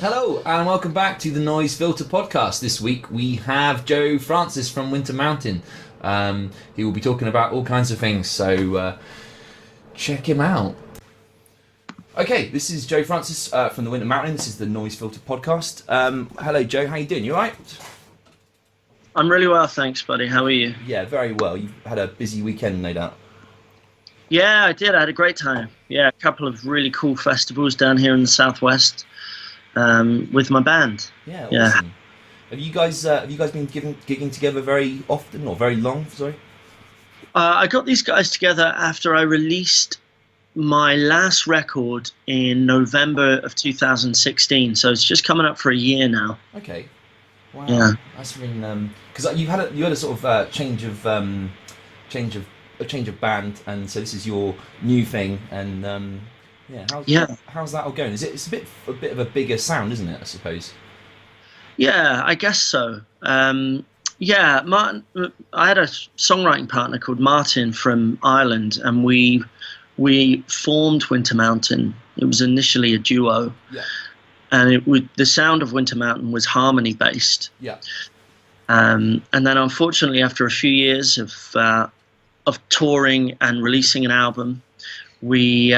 Hello and welcome back to the Noise Filter podcast. This week we have Joe Francis from Winter Mountain. He will be talking about all kinds of things, so check him out. Okay, this is Joe Francis from the Winter Mountain. This is the Noise Filter podcast. Hello Joe, how you doing? You alright? I'm really well, thanks, buddy. How are you? Yeah, very well. You've had a busy weekend, no doubt. Yeah, I did. I had a great time. Yeah, a couple of really cool festivals down here in the southwest with my band. Yeah, awesome. Have you guys been gigging together very often or very long? Sorry. I got these guys together after I released my last record in November of 2016. So it's just coming up for a year now. Okay. Wow. Yeah. That's been because you had a sort of change of band, and so this is your new thing, and how's that all going? It's a bit of a bigger sound, isn't it? I suppose. Yeah, I guess so. Martin. I had a songwriting partner called Martin from Ireland, and we formed Winter Mountain. It was initially a duo. Yeah. And the sound of Winter Mountain was harmony based. Yeah. And then, unfortunately, after a few years of touring and releasing an album, we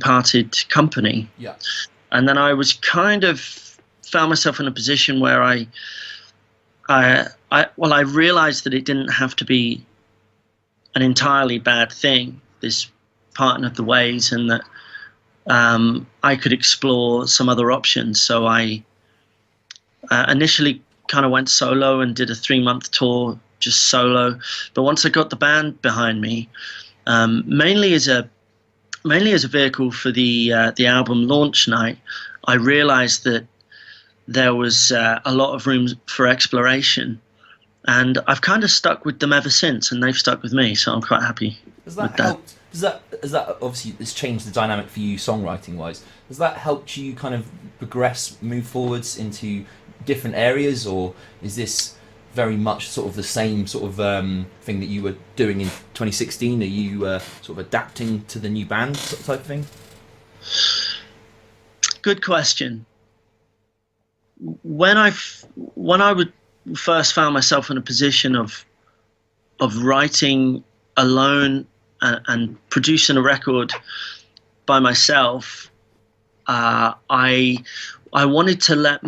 parted company. Yeah. And then I was found myself in a position where I realized that it didn't have to be an entirely bad thing, this parting of the ways, and that I could explore some other options. So I initially kind of went solo and did a 3-month tour just solo. But once I got the band behind me, mainly as a vehicle for the album launch night, I realized that there was a lot of room for exploration, and I've kind of stuck with them ever since, and they've stuck with me. So I'm quite happy. Has that helped? Has that obviously it's changed the dynamic for you songwriting wise? Has that helped you kind of progress, move forwards into different areas, or is this very much sort of the same sort of thing that you were doing in 2016? Are you sort of adapting to the new band sort of type of thing? Good question. When I would first found myself in a position of writing alone and producing a record by myself, I wanted to let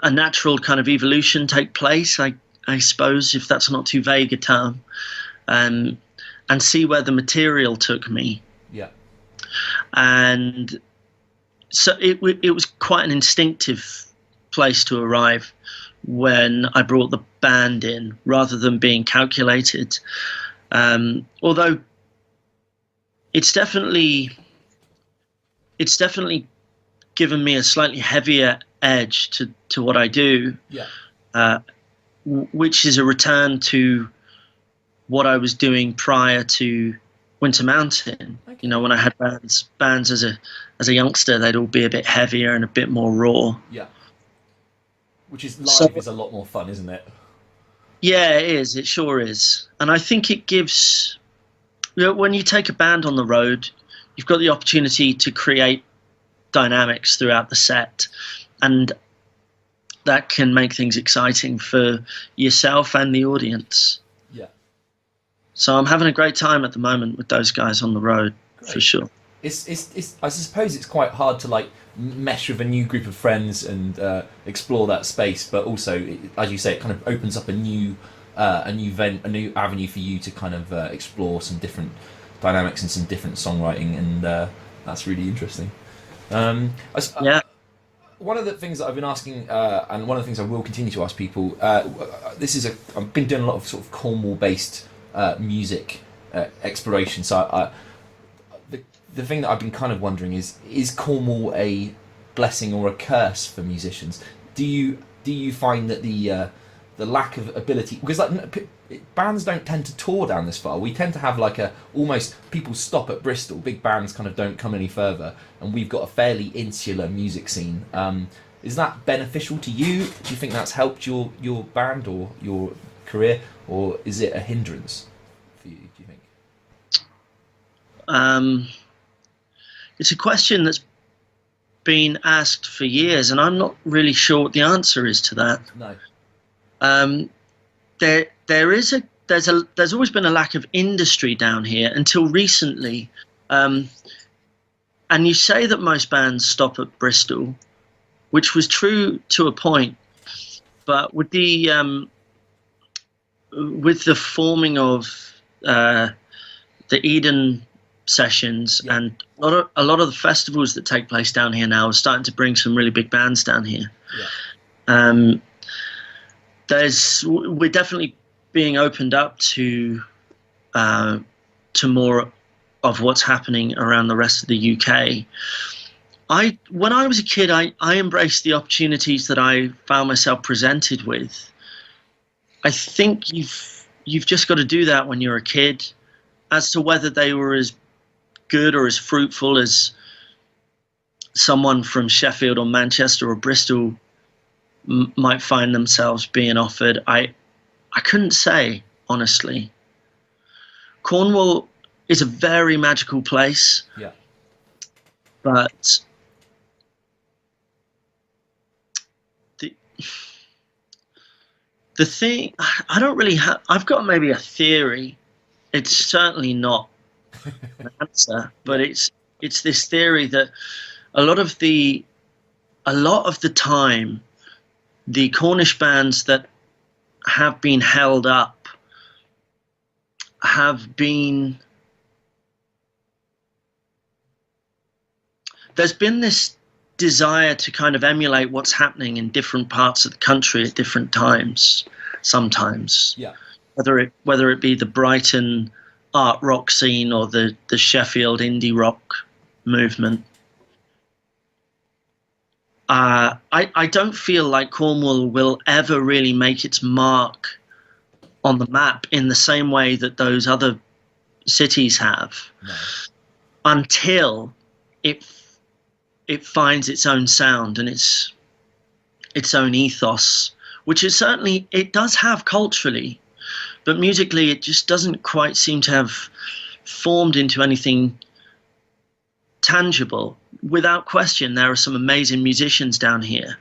a natural kind of evolution take place, I suppose, if that's not too vague a term, and see where the material took me. Yeah. And so it was quite an instinctive place to arrive when I brought the band in, rather than being calculated. Although it's definitely given me a slightly heavier edge to what I do. Yeah. Which is a return to what I was doing prior to Winter Mountain. Okay. You know, when I had bands as a youngster, they'd all be a bit heavier and a bit more raw. Yeah. Which is live is a lot more fun, isn't it? Yeah, it is. It sure is. And I think it gives, when you take a band on the road, you've got the opportunity to create dynamics throughout the set, and that can make things exciting for yourself and the audience. Yeah. So I'm having a great time at the moment with those guys on the road. Great. For sure. It's I suppose it's quite hard to like mesh with a new group of friends and explore that space, but also, as you say, it kind of opens up a new avenue for you to kind of explore some different dynamics and some different songwriting, and that's really interesting. Yeah. One of the things that I've been asking, and one of the things I will continue to ask people, I've been doing a lot of sort of Cornwall-based music exploration. So the thing that I've been kind of wondering is Cornwall a blessing or a curse for musicians? Do you find that the lack of ability, because like bands don't tend to tour down this far. We tend to have like almost people stop at Bristol. Big bands kind of don't come any further, and we've got a fairly insular music scene. Is that beneficial to you? Do you think that's helped your band or your career, or is it a hindrance for you? Do you think? It's a question that's been asked for years, and I'm not really sure what the answer is to that. No. There's always been a lack of industry down here until recently, and you say that most bands stop at Bristol, which was true to a point, but with the forming of the Eden sessions, yeah, and a lot of the festivals that take place down here now are starting to bring some really big bands down here. Yeah. We're definitely being opened up to more of what's happening around the rest of the UK. When I was a kid, I embraced the opportunities that I found myself presented with. I think you've just got to do that when you're a kid. As to whether they were as good or as fruitful as someone from Sheffield or Manchester or Bristol might find themselves being offered, I couldn't say, honestly. Cornwall is a very magical place. Yeah. But the thing, I don't really have, I've got maybe a theory. It's certainly not an answer, but it's this theory that a lot of the time, the Cornish bands that have been held up have been, there's been this desire to kind of emulate what's happening in different parts of the country at different times, sometimes. Yeah. Whether it be the Brighton art rock scene or the Sheffield indie rock movement. I don't feel like Cornwall will ever really make its mark on the map in the same way that those other cities have, no, until it finds its own sound and its own ethos, which is certainly, it does have culturally, but musically it just doesn't quite seem to have formed into anything tangible. Without question, there are some amazing musicians down here,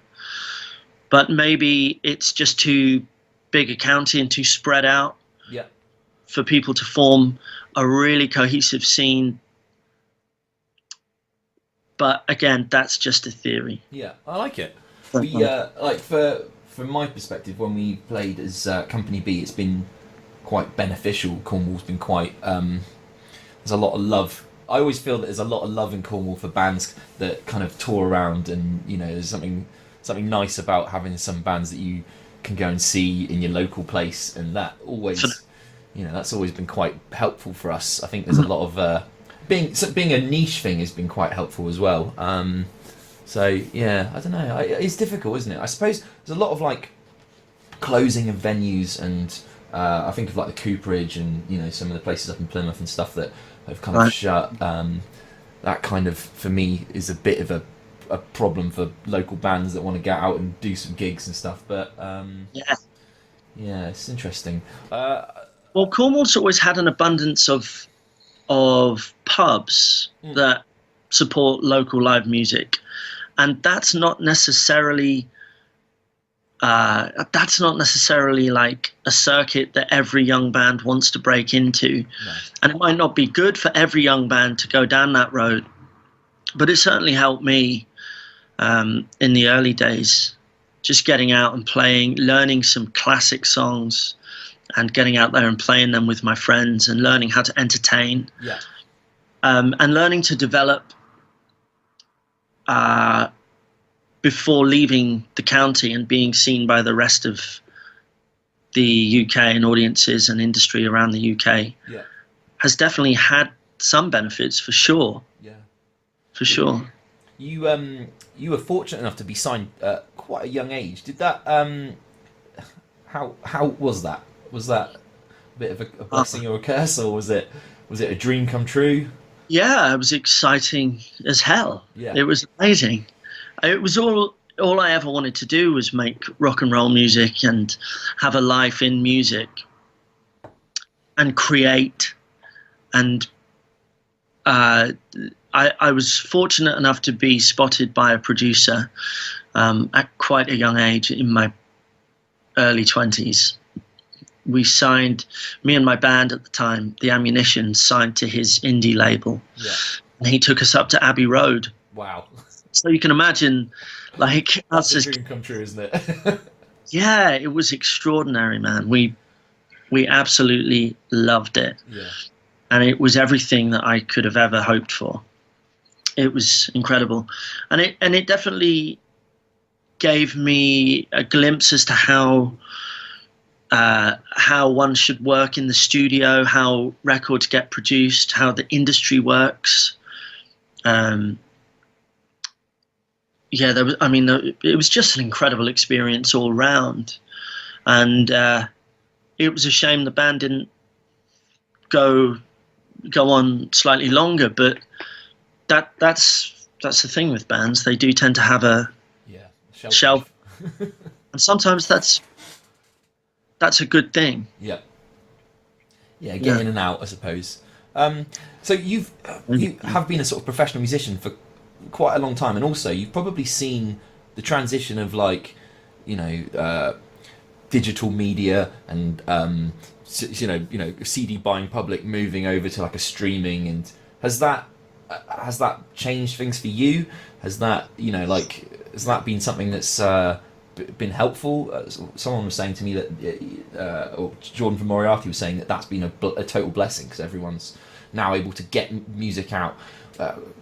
but maybe it's just too big a county and too spread out, yeah, for people to form a really cohesive scene. But again, that's just a theory. Yeah, I like it. We like from my perspective, when we played as Company B, it's been quite beneficial. Cornwall's been quite there's a lot of love. I always feel that there's a lot of love in Cornwall for bands that kind of tour around, and you know, there's something nice about having some bands that you can go and see in your local place, and that always, you know, that's always been quite helpful for us. I think there's a lot of being a niche thing has been quite helpful as well. So yeah, I don't know. It's difficult, isn't it? I suppose there's a lot of like closing of venues, and I think of like the Cooperage and, you know, some of the places up in Plymouth and stuff that have kind of shut. That kind of, for me, is a bit of a problem for local bands that want to get out and do some gigs and stuff. But yeah, it's interesting. Well, Cornwall's always had an abundance of pubs that support local live music, and that's not necessarily like a circuit that every young band wants to break into. No. And it might not be good for every young band to go down that road, but it certainly helped me in the early days, just getting out and playing, learning some classic songs and getting out there and playing them with my friends and learning how to entertain. Yeah. And learning to develop before leaving the county and being seen by the rest of the UK and audiences and industry around the UK, yeah, has definitely had some benefits, for sure. Yeah, for sure. You were fortunate enough to be signed at quite a young age. Did that? How was that? Was that a bit of a blessing or a curse, or was it a dream come true? Yeah, it was exciting as hell. Yeah. It was amazing. It was all I ever wanted to do was make rock and roll music and have a life in music and create. And I I was fortunate enough to be spotted by a producer at quite a young age, in my early 20s. We signed, me and my band at the time, The Ammunition, signed to his indie label. Yeah. And he took us up to Abbey Road. Wow. So you can imagine, like, That's us a as, dream come true, isn't it? yeah, it was extraordinary, man. We absolutely loved it. Yeah. And it was everything that I could have ever hoped for. It was incredible. And it definitely gave me a glimpse as to how one should work in the studio, how records get produced, how the industry works. It was just an incredible experience all round. And it was a shame the band didn't go on slightly longer, but that's the thing with bands. They do tend to have a shelf. And sometimes that's a good thing. Yeah, get in and out, I suppose. So you have been a sort of professional musician for quite a long time, and also you've probably seen the transition of, like, digital media and CD buying public moving over to like a streaming, and has that changed things for you? Has that been something that's been helpful? Someone was saying to me that or Jordan from Moriarty was saying that that's been a total blessing, because everyone's now able to get music out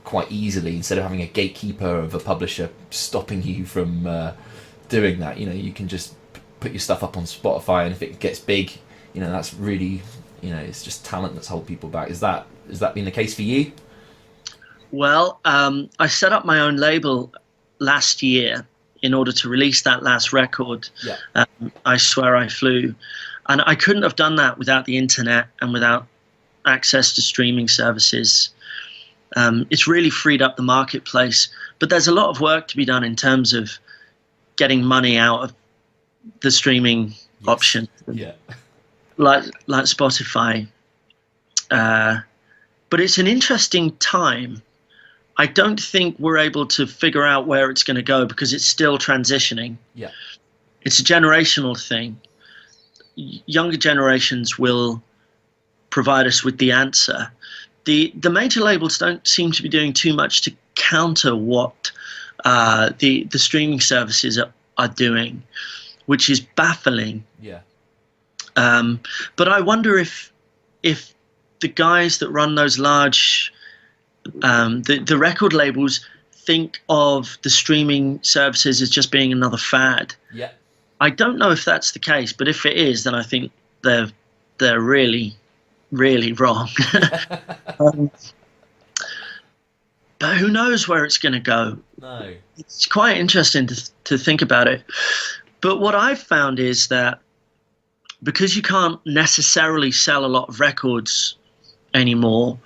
quite easily, instead of having a gatekeeper of a publisher stopping you from doing that. You can just put your stuff up on Spotify, and if it gets big, that's really, it's just talent that's holding people back. Has that been the case for you? Well, I set up my own label last year in order to release that last record. Yeah. I Swear I Flew, and I couldn't have done that without the internet and without access to streaming services. It's really freed up the marketplace, but there's a lot of work to be done in terms of getting money out of the streaming option. Yeah. Like Spotify. But it's an interesting time. I don't think we're able to figure out where it's going to go, because it's still transitioning. Yeah. It's a generational thing. Younger generations will provide us with the answer. The major labels don't seem to be doing too much to counter what the streaming services are doing, which is baffling. Yeah. But I wonder if the guys that run those large, the record labels, think of the streaming services as just being another fad. Yeah. I don't know if that's the case, but if it is, then I think they're really, really wrong. But who knows where it's going to go? No. It's quite interesting to think about it. But what I've found is that because you can't necessarily sell a lot of records anymore,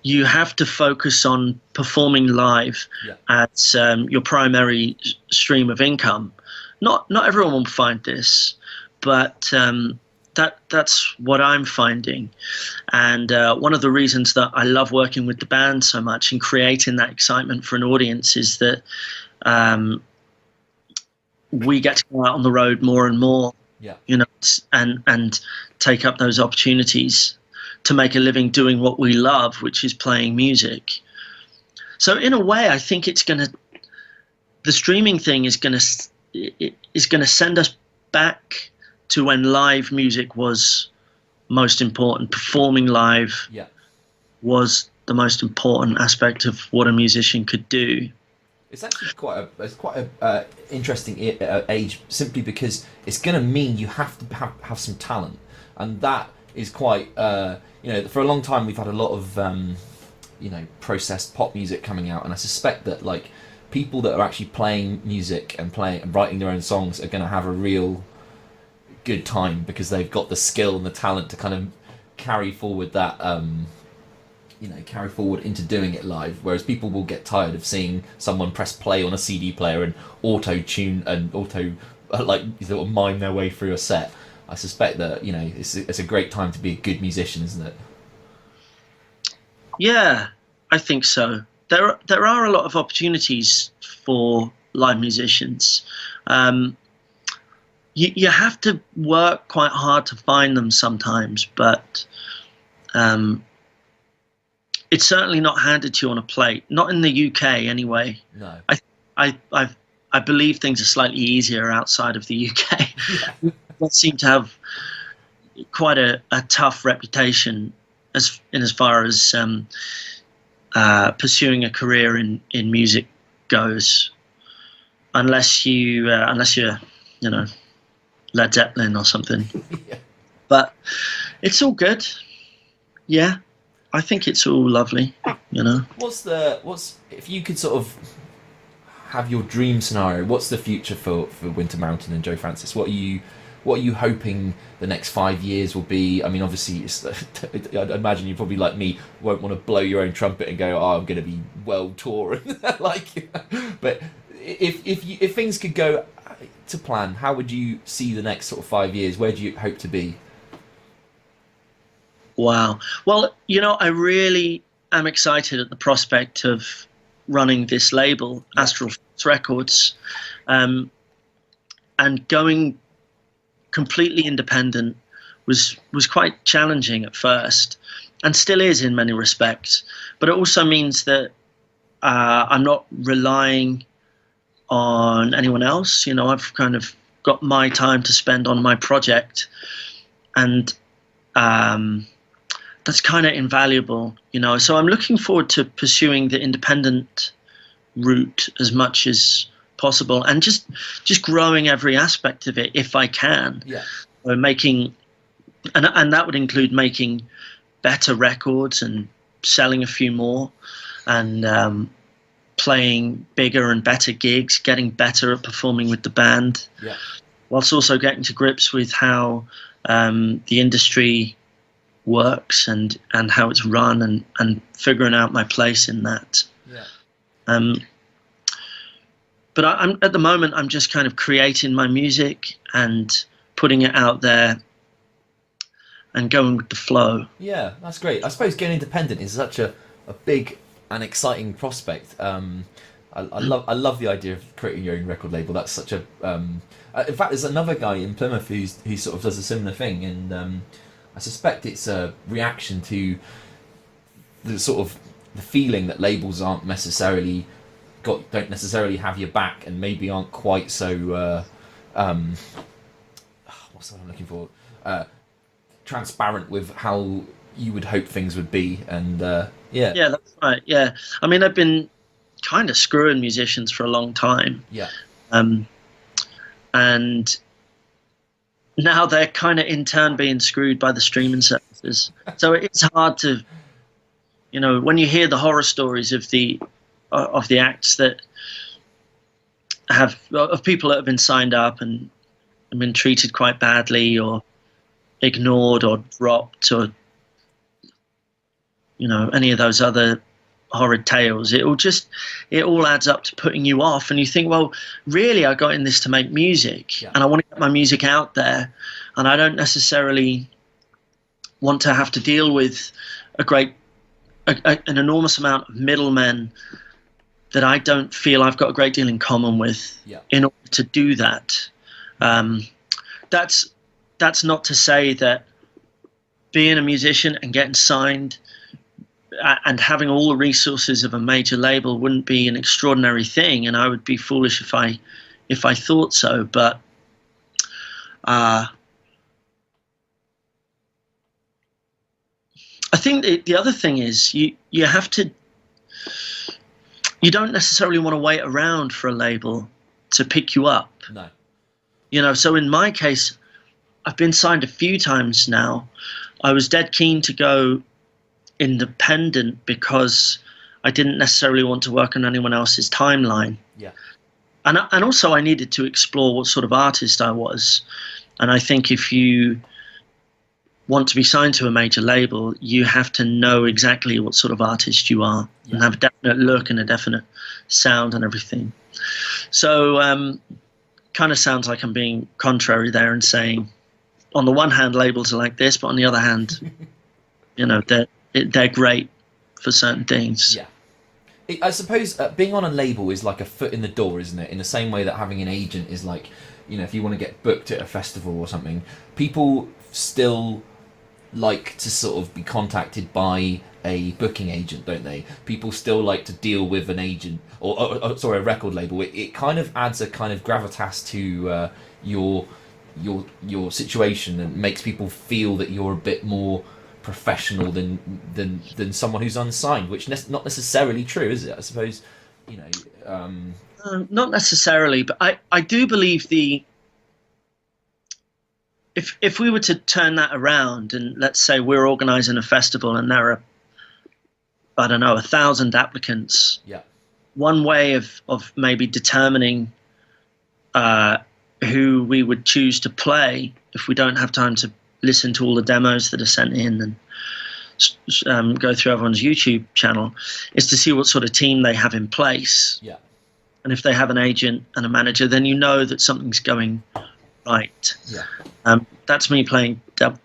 you have to focus on performing live as your primary stream of income. Not everyone will find this, but that's what I'm finding. And one of the reasons that I love working with the band so much and creating that excitement for an audience is that we get to go out on the road more and more, and take up those opportunities to make a living doing what we love, which is playing music. So in a way, I think the streaming thing is going to send us back to when live music was most important. Performing live was the most important aspect of what a musician could do. It's actually quite a interesting age, simply because it's going to mean you have to have some talent, and that is quite for a long time we've had a lot of processed pop music coming out, and I suspect that like people that are actually playing music and writing their own songs are going to have a real good time, because they've got the skill and the talent to kind of carry forward that carry forward into doing it live, whereas people will get tired of seeing someone press play on a CD player and auto-tune and sort of mime their way through a set. I suspect that it's a great time to be a good musician, isn't it? Yeah, I think so. there are a lot of opportunities for live musicians. You have to work quite hard to find them sometimes, but it's certainly not handed to you on a plate. Not in the UK, anyway. No. I believe things are slightly easier outside of the UK. Yeah. They seem to have quite a tough reputation as far as pursuing a career in music goes, unless you're Led Zeppelin or something. Yeah. But it's all good. Yeah, I think it's all lovely. What's if you could sort of have your dream scenario? What's the future for Wintermountain and Joe Francis? What are you hoping the next 5 years will be? I mean, obviously, I'd imagine you probably, like me, won't want to blow your own trumpet and go, "Oh, I'm going to be world touring." But if things could go to plan, how would you see the next sort of 5 years? Where do you hope to be? Wow. Well, I really am excited at the prospect of running this label, Astral Records, and going completely independent was quite challenging at first, and still is in many respects. But it also means that I'm not relying on anyone else. I've kind of got my time to spend on my project, and that's kind of invaluable, So I'm looking forward to pursuing the independent route as much as possible, and just growing every aspect of it if I can. Yeah. Making, and that would include making better records and selling a few more, and playing bigger and better gigs, getting better at performing with the band, whilst also getting to grips with how the industry works and how it's run, and figuring out my place in that. Yeah. But I'm at the moment, I'm just kind of creating my music and putting it out there and going with the flow. Yeah, that's great. I suppose getting independent is such a big and exciting prospect. I love the idea of creating your own record label. That's such a in fact, there's another guy in Plymouth who sort of does a similar thing, and I suspect it's a reaction to the sort of the feeling that labels don't necessarily have your back, and maybe aren't quite so what's the word I'm looking for? Transparent with how you would hope things would be, and yeah, that's right. Yeah, I mean, I've been kind of screwing musicians for a long time. Yeah, and now they're kind of in turn being screwed by the streaming services. So it's hard to, when you hear the horror stories of the acts that of people that have been signed up and been treated quite badly, or ignored, or dropped, or any of those other horrid tales, it all adds up to putting you off, and you think, well, really, I got in this to make music, and I want to get my music out there, and I don't necessarily want to have to deal with an enormous amount of middlemen that I don't feel I've got a great deal in common with. In order to do that. That's not to say that being a musician and getting signed and having all the resources of a major label wouldn't be an extraordinary thing, and I would be foolish if I thought so. But I think the other thing is you don't necessarily want to wait around for a label to pick you up. No. So in my case, I've been signed a few times now. I was dead keen to go independent because I didn't necessarily want to work on anyone else's timeline. Yeah. And also I needed to explore what sort of artist I was. And I think if you want to be signed to a major label, you have to know exactly what sort of artist you are, and have a definite look and a definite sound and everything. So kind of sounds like I'm being contrary there and saying, on the one hand, labels are like this, but on the other hand, they're great for certain things. Yeah. I suppose being on a label is like a foot in the door, isn't it? In the same way that having an agent is like, if you want to get booked at a festival or something, people still like to sort of be contacted by a booking agent, don't they? People still like to deal with an agent or sorry, a record label. It kind of adds a kind of gravitas to your situation and makes people feel that you're a bit more professional than someone who's unsigned, which not necessarily true, is it? I suppose, Not necessarily, but I do believe if we were to turn that around and let's say we're organising a festival and there are, I don't know, 1,000 applicants. Yeah. One way of maybe determining who we would choose to play if we don't have time to listen to all the demos that are sent in and go through everyone's YouTube channel is to see what sort of team they have in place. Yeah. And if they have an agent and a manager, then you know that something's going right. Yeah. That's me playing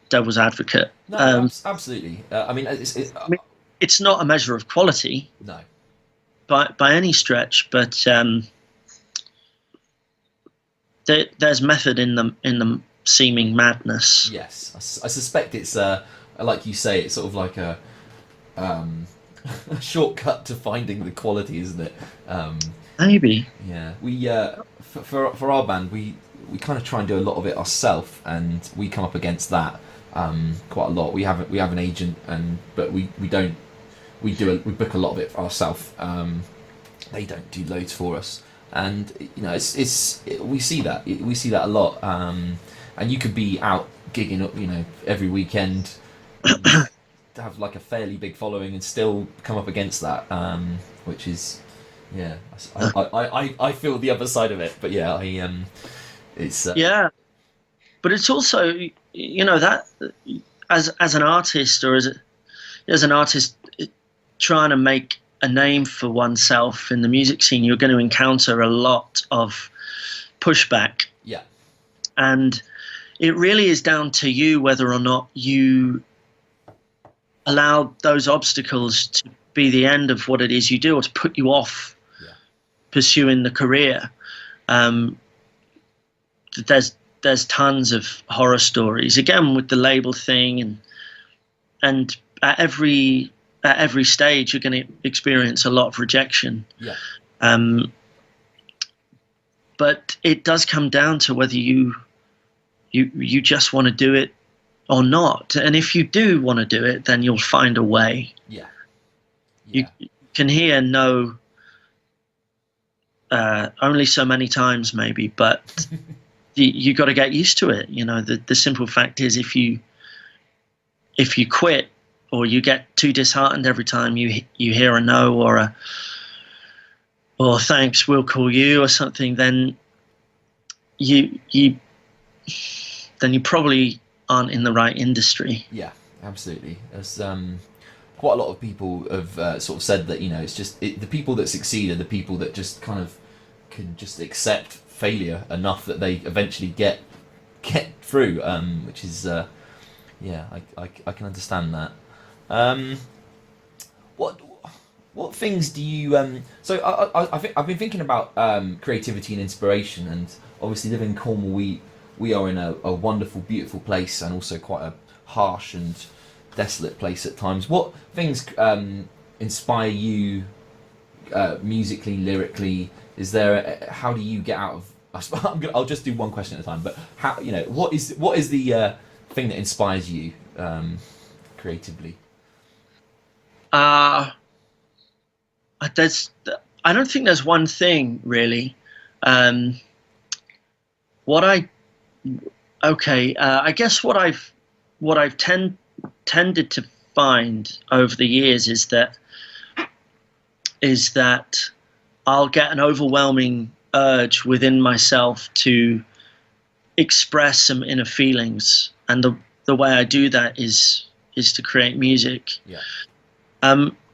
devil's advocate. No, absolutely. It's not a measure of quality. No. By any stretch, but there's method in the seeming madness. Yes, I suspect it's like you say, it's sort of like a shortcut to finding the quality, isn't it? Maybe. Yeah, we for our band we kind of try and do a lot of it ourselves, and we come up against that quite a lot. We have an agent, but we book a lot of it ourselves. They don't do loads for us, and we see that a lot. And you could be out gigging up, every weekend, to have like a fairly big following and still come up against that, which is, yeah, I feel the other side of it, but yeah, it's yeah, but it's also that as an artist or as an artist trying to make a name for oneself in the music scene, you're going to encounter a lot of pushback. Yeah, and it really is down to you whether or not you allow those obstacles to be the end of what it is you do or to put you off pursuing the career. There's tons of horror stories, again, with the label thing, and at every stage you're going to experience a lot of rejection. Yeah. But it does come down to whether you just want to do it or not. And if you do want to do it, then you'll find a way. Yeah. You can hear no only so many times maybe, but you got to get used to it. The simple fact is if you quit or you get too disheartened every time you hear a no or thanks, we'll call you or something, then you probably aren't in the right industry. Yeah, absolutely. There's quite a lot of people have sort of said that it's just the people that succeed are the people that just kind of can just accept failure enough that they eventually get through, which is I can understand that. What things do you so I've been thinking about creativity and inspiration, and obviously living in Cornwall, we are in a wonderful, beautiful place, and also quite a harsh and desolate place at times. What things inspire you musically, lyrically? Is there how do you get out of? I'll just do one question at a time. But how what is the thing that inspires you creatively? I don't think there's one thing really. I guess what I've tended to find over the years is that I'll get an overwhelming urge within myself to express some inner feelings, and the way I do that is to create music. Yeah.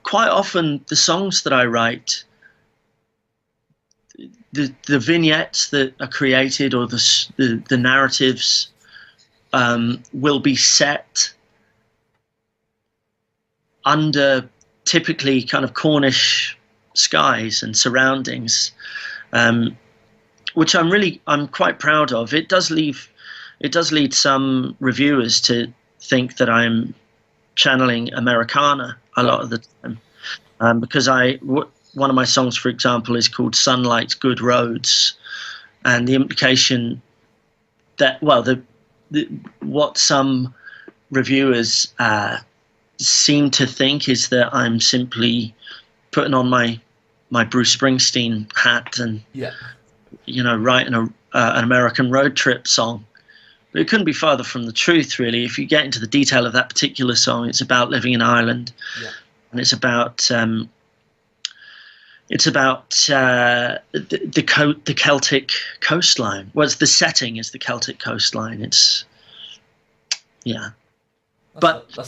Quite often the songs that I write, the vignettes that are created or the narratives will be set under typically kind of Cornish skies and surroundings, which I'm quite proud of. It does lead some reviewers to think that I'm channeling Americana a lot of the time, because one of my songs, for example, is called "Sunlight's Good Roads," and the implication that, well, what some reviewers seem to think is that I'm simply putting on my Bruce Springsteen hat and writing an American road trip song. But it couldn't be farther from the truth, really. If you get into the detail of that particular song, it's about living in Ireland, and it's about the Celtic coastline. Well, the setting is the Celtic coastline. That's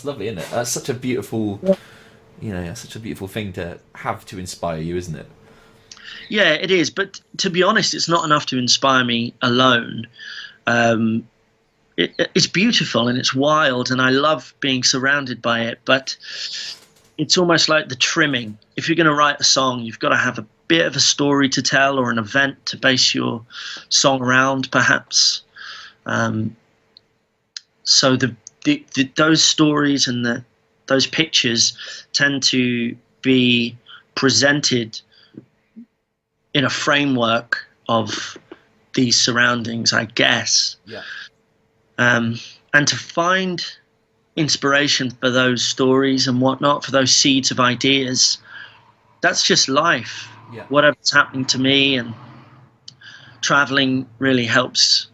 lovely, isn't it? That's such a beautiful, such a beautiful thing to have to inspire you, isn't it? Yeah, it is. But to be honest, it's not enough to inspire me alone. It's beautiful and it's wild, and I love being surrounded by it. But it's almost like the trimming. If you're going to write a song, you've got to have a bit of a story to tell or an event to base your song around, perhaps. So those stories and those pictures tend to be presented in a framework of these surroundings, I guess. Yeah. And to find inspiration for those stories and whatnot, for those seeds of ideas, that's just life. Yeah. Whatever's happening to me, and traveling really helps.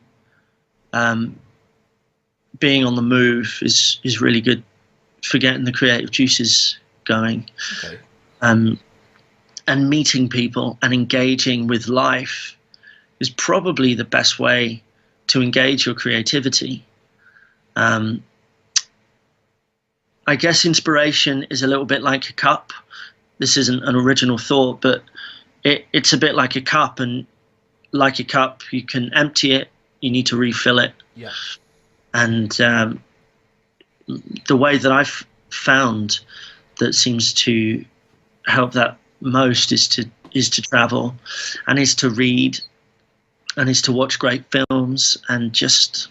Being on the move is really good for getting the creative juices going. Okay. And meeting people and engaging with life is probably the best way to engage your creativity. I guess inspiration is a little bit like a cup. This isn't an original thought, but it's a bit like a cup, and like a cup, you can empty it, you need to refill it. Yeah. And the way that I've found that seems to help that most is to travel, and is to read, and is to watch great films, and just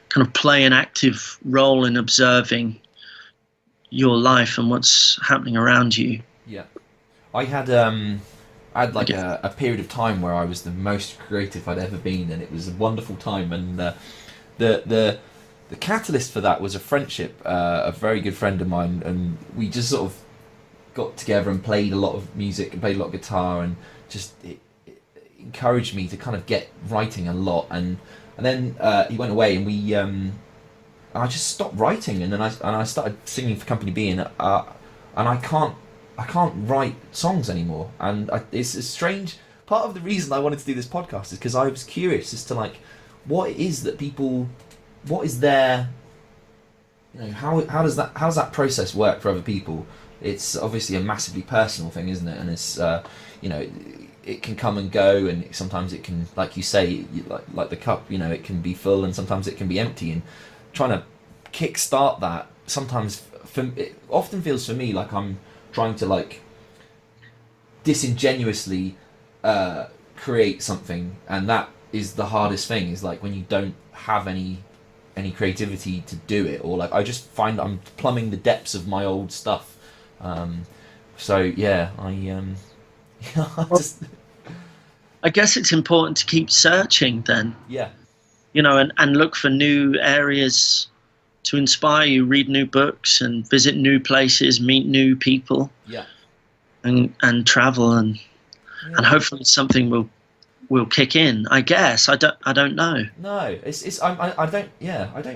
kind of play an active role in observing your life and what's happening around you. Yeah, I had a period of time where I was the most creative I'd ever been, and it was a wonderful time. And the catalyst for that was a friendship. A very good friend of mine, and we just sort of got together and played a lot of music and played a lot of guitar, and just it encouraged me to kind of get writing a lot. And then he went away, and I just stopped writing, and then I started singing for Company B, and I can't write songs anymore. And it's a strange part of the reason I wanted to do this podcast is because I was curious as to like what it is that people, what is their, how does that process work for other people? It's obviously a massively personal thing, isn't it? And it's it can come and go, and sometimes it can, like you say, like the cup, it can be full and sometimes it can be empty, and trying to kickstart that sometimes it often feels for me like I'm trying to like disingenuously create something, and that is the hardest thing, is like when you don't have any creativity to do it, or like I just find I'm plumbing the depths of my old stuff. So yeah, I guess it's important to keep searching then. Yeah. And look for new areas to inspire you, read new books and visit new places, meet new people. Yeah. And travel, and hopefully something will kick in. I guess I don't know. No, I don't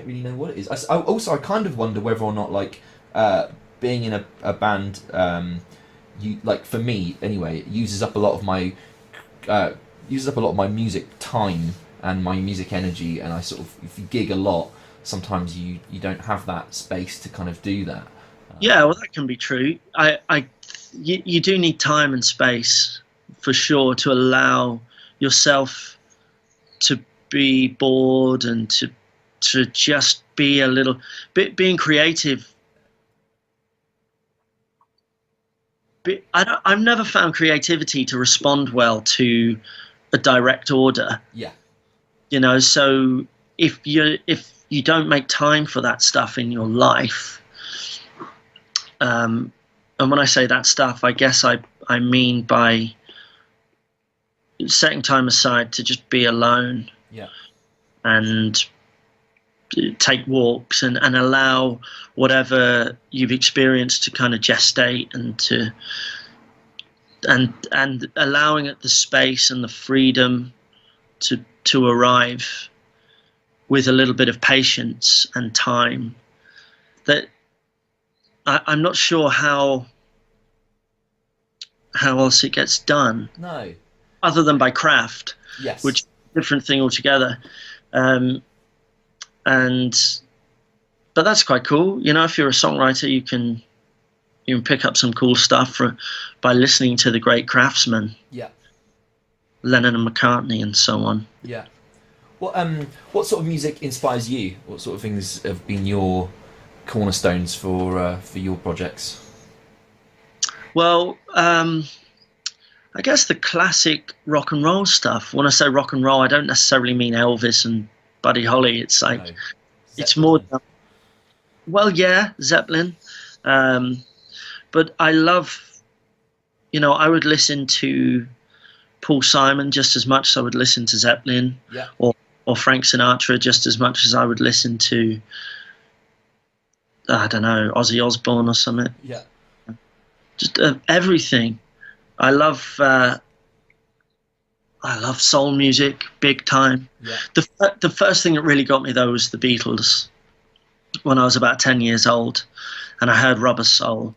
really know what it is. I kind of wonder whether or not like being in a band, you like, for me anyway, it uses up a lot of my music time and my music energy, and I sort of, if you gig a lot, sometimes you don't have that space to kind of do that. Yeah, well, that can be true. You do need time and space for sure to allow yourself to be bored and to just be a little bit. Being creative I've never found creativity to respond well to a direct order. Yeah. You know, so if you don't make time for that stuff in your life, and when I say that stuff, I guess I mean by setting time aside to just be alone. Yeah. And take walks and allow whatever you've experienced to kind of gestate and allowing it the space and the freedom to arrive with a little bit of patience and time. That I'm not sure how else it gets done. No. Other than by craft. Yes. Which is a different thing altogether. But that's quite cool. You know, if you're a songwriter, you can pick up some cool stuff by listening to the great craftsmen. Yeah. Lennon and McCartney and so on. Yeah. What sort of music inspires you? What sort of things have been your cornerstones for your projects? Well, I guess the classic rock and roll stuff. When I say rock and roll, I don't necessarily mean Elvis and Buddy Holly. It's like, no. It's more. Well, yeah, Zeppelin. But I love, you know, I would listen to Paul Simon just as much as I would listen to Zeppelin. Yeah. Or Frank Sinatra just as much as I would listen to, I don't know, Ozzy Osbourne or something. Yeah. Just everything. I love soul music big time. Yeah. The first thing that really got me though was the Beatles when I was about 10 years old, and I heard Rubber Soul,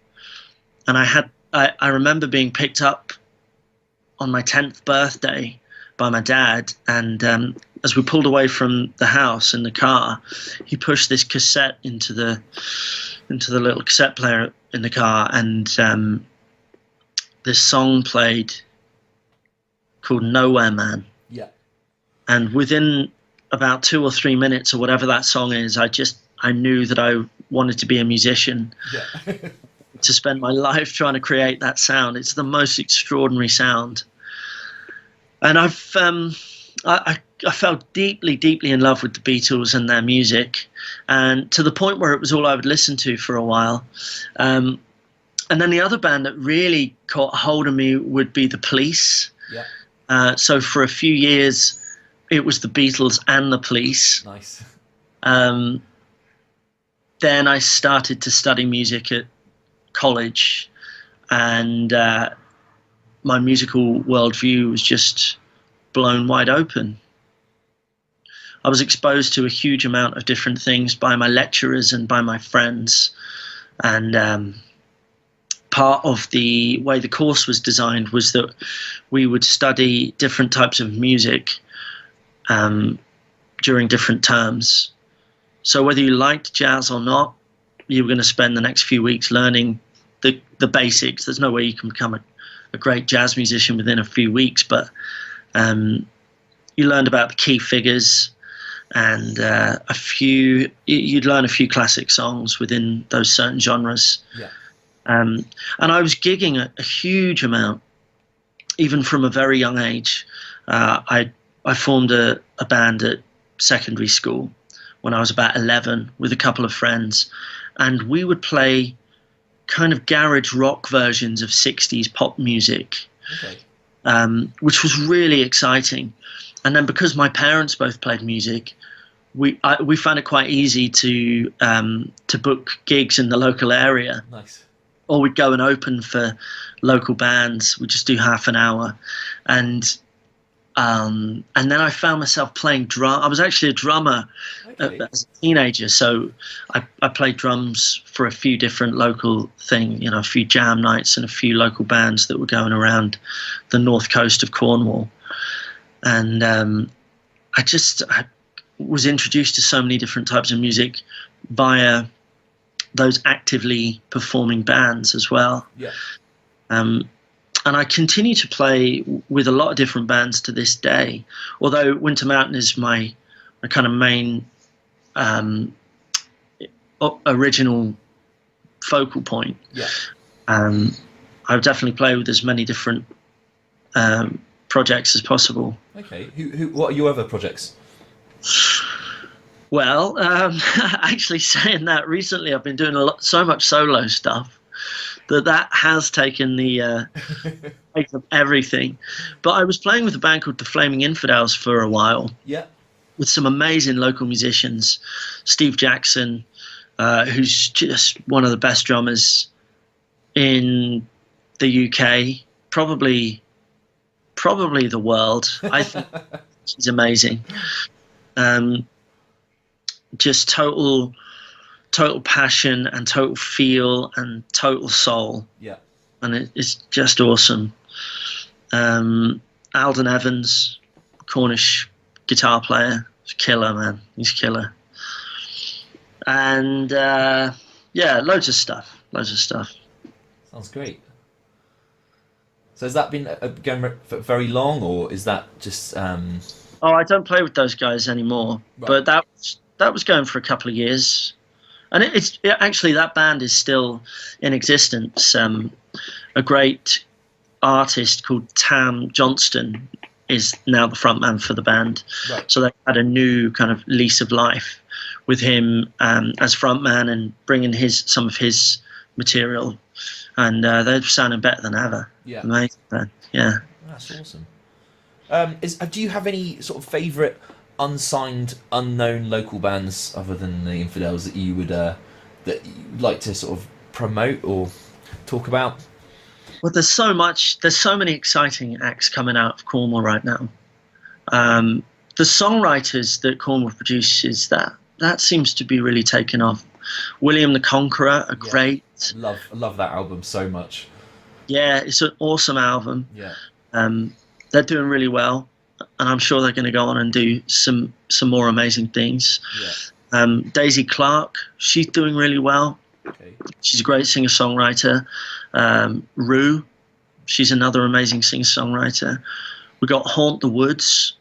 and I remember being picked up on my 10th birthday by my dad, and as we pulled away from the house in the car, he pushed this cassette into the little cassette player in the car, and this song played called Nowhere Man. Yeah. And within about 2 or 3 minutes or whatever that song is, I knew that I wanted to be a musician. Yeah. To spend my life trying to create that sound. It's the most extraordinary sound. And I fell deeply, deeply in love with the Beatles and their music, and to the point where it was all I would listen to for a while. And then the other band that really caught hold of me would be the Police. Yeah. So for a few years, it was the Beatles and the Police. Nice. Then I started to study music at college, and my musical worldview was just blown wide open. I was exposed to a huge amount of different things by my lecturers and by my friends, and part of the way the course was designed was that we would study different types of music during different terms. So whether you liked jazz or not, you were going to spend the next few weeks learning the basics. There's no way you can become a great jazz musician within a few weeks, but you learned about the key figures, and you'd learn a few classic songs within those certain genres. Yeah. And I was gigging a huge amount, even from a very young age. I formed a band at secondary school when I was about 11 with a couple of friends, and we would play kind of garage rock versions of 60s pop music, Okay. Which was really exciting. And then because my parents both played music, we found it quite easy to book gigs in the local area. Nice. Or we'd go and open for local bands. We'd just do half an hour, and then I found myself playing drum. I was actually a drummer as a teenager, so I played drums for a few different local things, you know, a few jam nights and a few local bands that were going around the north coast of Cornwall. And I was introduced to so many different types of music via those actively performing bands as well. Yeah. And I continue to play with a lot of different bands to this day, although Winter Mountain is my kind of main original focal point. Yeah. I would definitely play with as many different projects as possible. Okay. What are your other projects? Well, actually, saying that recently, I've been doing so much solo stuff that has taken the place of everything. But I was playing with a band called the Flaming Infidels for a while, Yeah. with some amazing local musicians. Steve Jackson, who's just one of the best drummers in the UK, probably the world. I think she's amazing. Just total passion and total feel and total soul. Yeah. And it's just awesome. Alden Evans, Cornish guitar player, he's killer, man. He's killer. And yeah, loads of stuff. Sounds great. So has that been going for very long, or is that just? Oh, I don't play with those guys anymore. Right. But that was going for a couple of years, and actually that band is still in existence. A great artist called Tam Johnston is now the frontman for the band. Right. So they had a new kind of lease of life with him as frontman and bringing some of his material, and they're sounding better than ever. Yeah. Amazing band. Yeah. That's awesome. Do you have any sort of favourite unsigned, unknown local bands other than the Infidels that you would you'd like to sort of promote or talk about? Well, there's so many exciting acts coming out of Cornwall right now. The songwriters that Cornwall produces, that seems to be really taking off. William the Conqueror, great. Love that album so much. Yeah, it's an awesome album. Yeah. They're doing really well, and I'm sure they're going to go on and do some more amazing things. Yeah. Daisy Clark, she's doing really well. Okay. She's a great singer-songwriter. Rue, she's another amazing singer-songwriter. We got Haunt the Woods,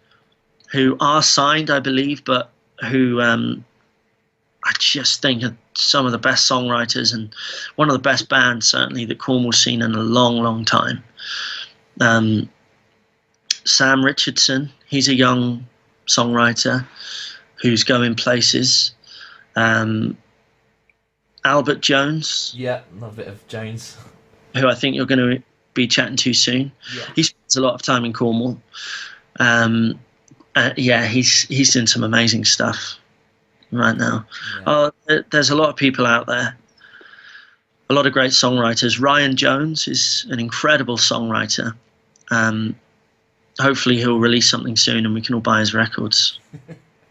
who are signed, I believe, but who I just think are some of the best songwriters and one of the best bands, certainly, that Cornwall's seen in a long, long time. Sam Richardson, he's a young songwriter who's going places. Albert Jones. Yeah, love a bit of Jones. Who I think you're going to be chatting to soon. Yeah. He spends a lot of time in Cornwall. Yeah, he's doing some amazing stuff right now. Yeah. There's a lot of people out there, a lot of great songwriters. Ryan Jones is an incredible songwriter. Hopefully he'll release something soon and we can all buy his records.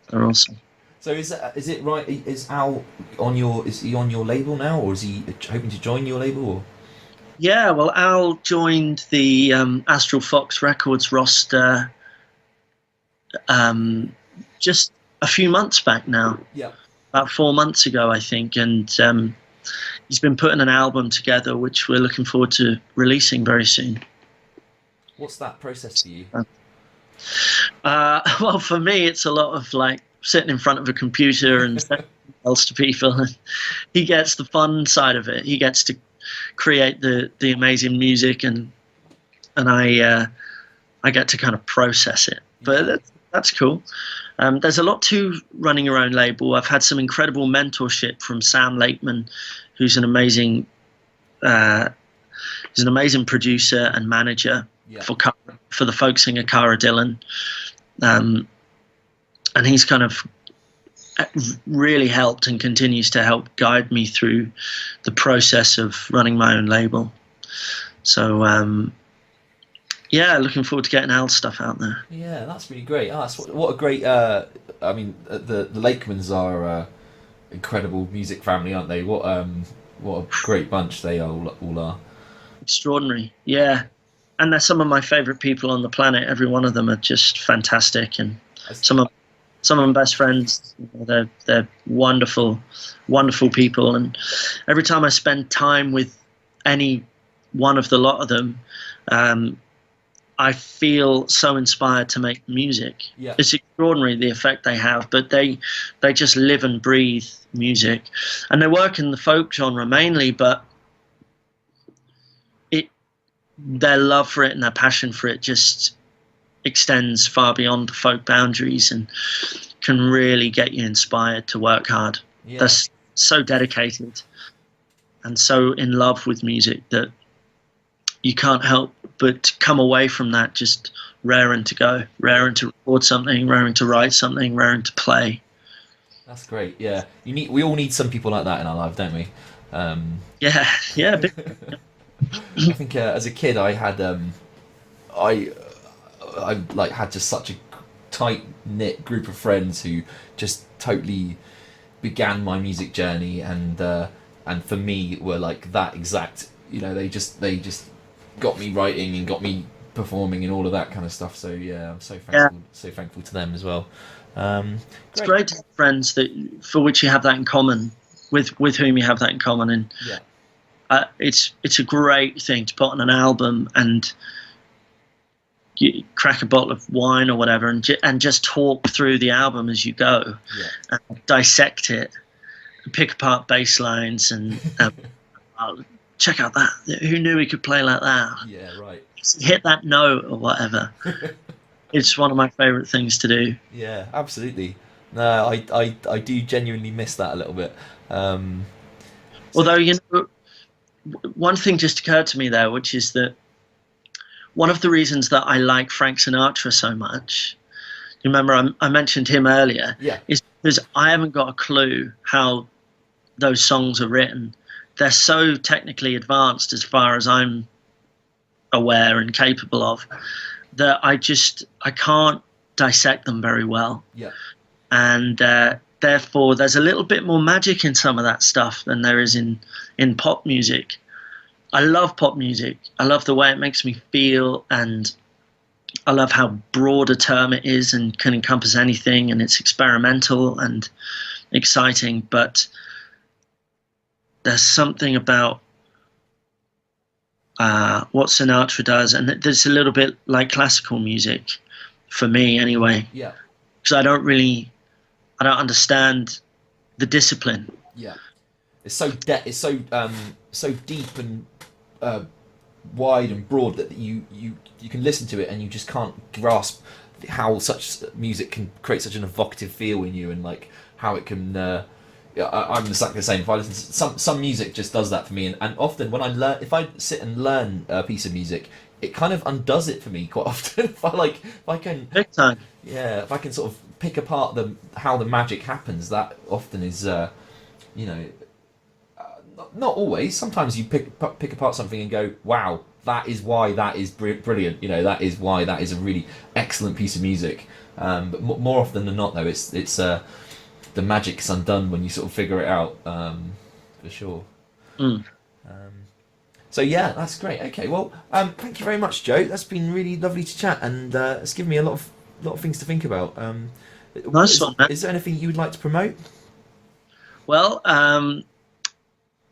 They're awesome. So is it right? Is Al on your label now, or is he hoping to join your label? Or? Yeah, well, Al joined the Astral Fox Records roster just a few months back now. Yeah. About 4 months ago, I think, and he's been putting an album together, which we're looking forward to releasing very soon. What's that process for you? Well, for me, it's a lot of like sitting in front of a computer and sending emails to people. And he gets the fun side of it. He gets to create the amazing music, and I get to kind of process it. But that's cool. There's a lot to running your own label. I've had some incredible mentorship from Sam Lakeman, who's an amazing producer and manager. Yeah. For the folk singer Cara Dillon, and he's kind of really helped and continues to help guide me through the process of running my own label. So yeah, looking forward to getting Al's stuff out there. Yeah, that's really great. Oh, that's what a great. I mean, the Lakemans are incredible music family, aren't they? What a great bunch they all are. Extraordinary, yeah. And they're some of my favourite people on the planet. Every one of them are just fantastic, and some of my best friends. They're wonderful, wonderful people. And every time I spend time with any one of the lot of them, I feel so inspired to make music. Yeah. It's extraordinary the effect they have, but they just live and breathe music, and they work in the folk genre mainly, but their love for it and their passion for it just extends far beyond the folk boundaries and can really get you inspired to work hard. Yeah. They're so dedicated and so in love with music that you can't help but come away from that just raring to go, raring to record something, raring to write something, raring to play. That's great. Yeah, we all need some people like that in our life, don't we? Yeah. I think as a kid, I had I like had just such a tight knit group of friends who just totally began my music journey, and for me were like that exact. You know, they just got me writing and got me performing and all of that kind of stuff. So yeah, I'm so thankful to them as well. It's great to have friends for which you have that in common, with whom you have that in common, and it's a great thing to put on an album and you crack a bottle of wine or whatever and just talk through the album as you go, and dissect it, and pick apart bass lines and check out that. Who knew he could play like that? Yeah, right. Hit that note or whatever. It's one of my favourite things to do. Yeah, absolutely. No, I do genuinely miss that a little bit. Although, you know, one thing just occurred to me there, which is that one of the reasons that I like Frank Sinatra so much, you remember I mentioned him earlier, is because I haven't got a clue how those songs are written. They're so technically advanced as far as I'm aware and capable of, that I can't dissect them very well. Yeah. And therefore there's a little bit more magic in some of that stuff than there is in pop music. I love pop music. I love the way it makes me feel, and I love how broad a term it is and can encompass anything, and it's experimental and exciting, but there's something about what Sinatra does, and there's a little bit like classical music for me anyway. Yeah. Because I don't understand the discipline. Yeah. It's so so deep and wide and broad that you can listen to it and you just can't grasp how such music can create such an evocative feel in you, and like how it can. I'm exactly the same. If I listen to some music, just does that for me, and often when if I sit and learn a piece of music, it kind of undoes it for me quite often. If I can big time. Yeah, if I can sort of pick apart how the magic happens, that often is not always. Sometimes you pick apart something and go, wow, that is why that is brilliant. You know, that is why that is a really excellent piece of music. But more often than not, though, it's the magic's undone when you sort of figure it out, for sure. So yeah, that's great. Okay, well, thank you very much, Joe. That's been really lovely to chat, and it's given me a lot of things to think about. Nice one, man. Is there anything you would like to promote? Well,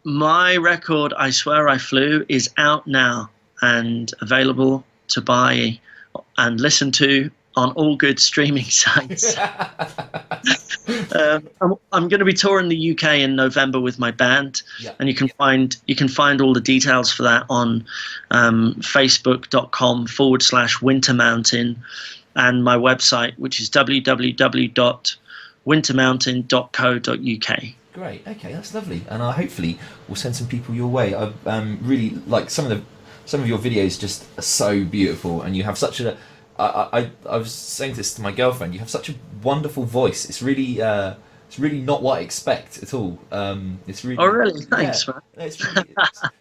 my record, I Swear I Flew, is out now and available to buy and listen to on all good streaming sites. I'm going to be touring the UK in November with my band, and you can find all the details for that on facebook.com/Wintermountain, and my website, which is www.wintermountain.co.uk. Great. Okay, that's lovely, and hopefully we'll send some people your way. I really like some of your videos. Just are so beautiful, and you have such a. I was saying this to my girlfriend. You have such a wonderful voice. It's really not what I expect at all. It's really. Oh really? Thanks, man. It's really, do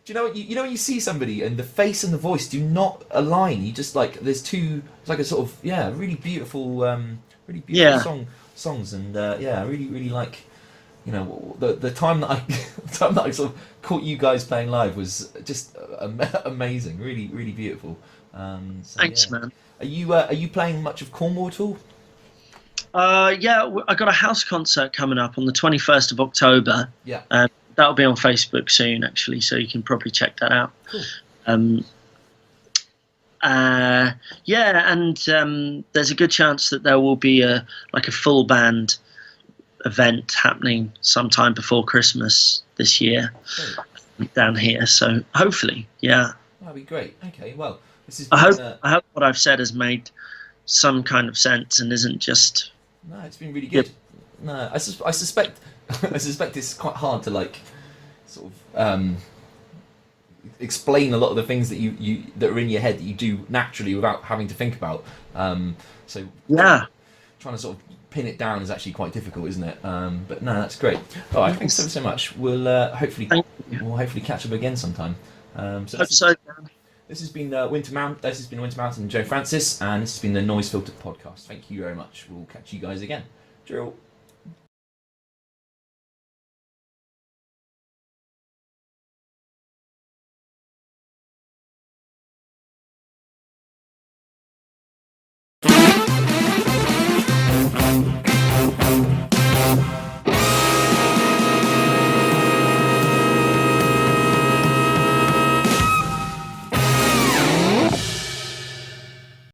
you know what when you see somebody and the face and the voice do not align? You just like there's two. It's like a sort of really beautiful songs, and I really like. You know, the time that I sort of caught you guys playing live was just amazing, really, really beautiful. Thanks, man. Are you playing much of Cornwall at all? Yeah, I got a house concert coming up on the 21st of October. Yeah. That'll be on Facebook soon, actually, so you can probably check that out. Cool. And there's a good chance that there will be a full band event happening sometime before Christmas this year down here. So hopefully, yeah. That'd be great. Okay, well, this has I been. hope I hope what I've said has made some kind of sense and isn't just. No, it's been really good. No, I suspect I suspect it's quite hard to like sort of explain a lot of the things that you that are in your head that you do naturally without having to think about. So Yeah. trying to sort of pin it down is actually quite difficult, isn't it? But no, that's great. All right, thanks so much. We'll Thank you. we'll hopefully catch up again sometime. Hope so. This has been Winter Mountain. This has been Winter Mountain and Joe Francis, and this has been the Noise Filter podcast. Thank you very much. We'll catch you guys again. Drill.